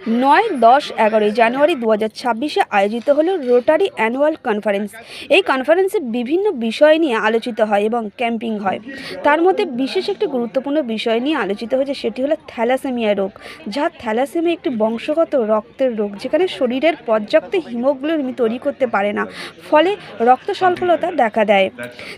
9, 10, 11 জানুয়ারি 2026-এ আয়োজিত হলো rotary annual conference. এই কনফারেন্সে বিভিন্ন বিষয় নিয়ে আলোচিত হয় এবং ক্যাম্পিং হয়। তার মধ্যে বিশেষ একটি গুরুত্বপূর্ণ বিষয় নিয়ে আলোচিত হয়েছে, সেটি হলো থ্যালাসেমিয়া রোগ। যা থ্যালাসেমিয়া একটি বংশগত রক্তের রোগ, যেখানে শরীরের পর্যাপ্ত হিমোগ্লোবিন তৈরি করতে পারে না, ফলে রক্ত স্বল্পতা দেখা দেয়।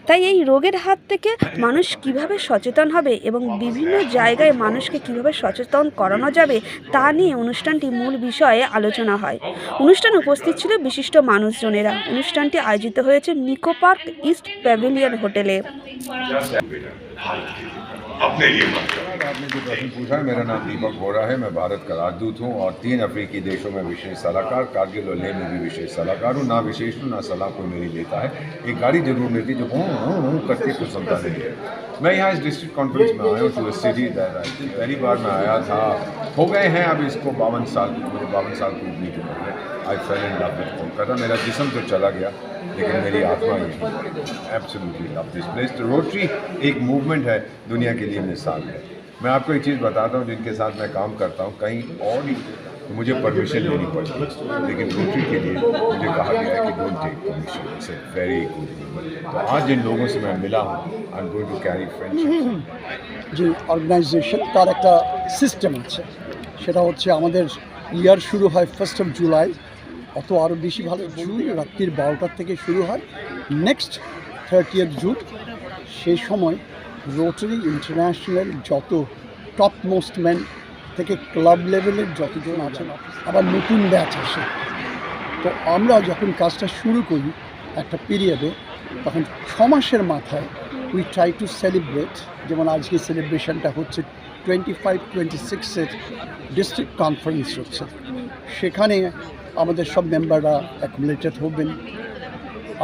তাই এই রোগের হাত থেকে মানুষ কিভাবে সচেতন হবে এবং বিভিন্ন জায়গায় মানুষকে কিভাবে সচেতন করানো যাবে তা নিয়ে অনুষ্ঠানটি মূল বিষয়ে আলোচনা হয়। অনুষ্ঠানে উপস্থিত ছিল বিশিষ্ট মানুষজনেরা। অনুষ্ঠানটি আয়োজিত হয়েছে নিকো পার্ক ইস্ট প্যাভিলিয়ন হোটেলে। आपने जो प्रश्न पूछा है, मेरा नाम दीपक बोरा है। मैं भारत का राजदूत हूँ और 3 अफ्रीकी देशों में विशेष सलाहकार, कारगिल और लेह में भी विशेष सलाहकार हूँ। ना विशेष हूँ, ना सलाह कोई मेरी लेता है। एक गाड़ी जरूर मिलती जो करके कुछ सुनता नहीं है। मैं यहाँ इस डिस्ट्रिक्ट कॉन्फ्रेंस में आया हूँ टू सिटी दैट पहली बार मैं आया था, हो गए हैं अब इसको 52 साल, मुझे 52 साल पूरी की उम्र है। I fell in love with Kolkata. मेरा जिस्म तो चला गया लेकिन मेरी आत्मा यही एब्सोल्युटली लव दिस प्लेस। तो रोटरी एक मूवमेंट है, दुनिया के लिए मिसाल है। मैं आपको एक चीज़ बताता हूँ, जिनके साथ मैं काम करता हूँ कहीं और ही तो मुझे परमिशन लेनी पड़ती है, लेकिन रोटरी के लिए मुझे कहा गया है कि don't take permission. It's a very good movement. तो आज जिन लोगों से मैं मिला हूँ, I am going to carry friendship. যে অর্গানাইজেশন তার একটা সিস্টেম আছে, সেটা হচ্ছে আমাদের ইয়ার শুরু হয় 1 জুলাই, অত আরও বেশি ভালো, জুন রাত্রির 12টার থেকে শুরু হয়, নেক্সট 30 জুন। সেই সময় রোটারি ইন্টারন্যাশনাল যত টপ মোস্ট ম্যান থেকে ক্লাব লেভেলের যতজন আছেন, আবার নতুন ব্যাচ আসে। তো আমরা যখন কাজটা শুরু করি একটা পিরিয়ডে, তখন 6 মাসের মাথায় উই ট্রাই টু সেলিব্রেট। যেমন আজকে সেলিব্রেশনটা হচ্ছে 25-26 ডিস্ট্রিক্ট কনফারেন্স হচ্ছে, সেখানে আমাদের সব মেম্বাররা অ্যাকুমুলেটেড হবেন।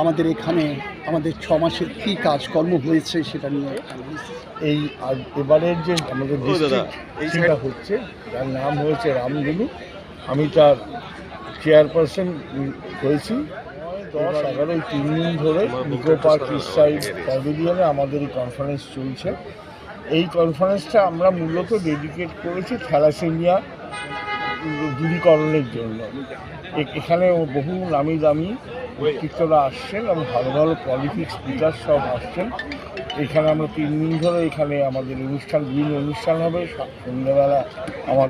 আমাদের এখানে আমাদের 6 মাসের কী কাজকর্ম হয়েছে সেটা নিয়ে এই এবারের যে আমাদের ডিস্ট্রিক্ট হচ্ছে, যার নাম হয়েছে রামধনু, আমি তার চেয়ারপারসন হয়েছি। 10-11 3 দিন ধরে নিকো পার্ক ইস্ট সাইড প্যাভিলিয়নে আমাদের এই কনফারেন্স চলছে। এই কনফারেন্সটা আমরা মূলত ডেডিকেট করেছি থ্যালাসেমিয়া দূরীকরণের জন্য। এখানে বহু নামি দামি ব্যক্তিত্বরা আসছেন এবং ভালো ভালো পলিটিক স্পিকার সব আসছেন। এখানে আমরা 3 দিন ধরে এখানে আমাদের বিভিন্ন অনুষ্ঠান হবে। সন্ধ্যাবেলা আমার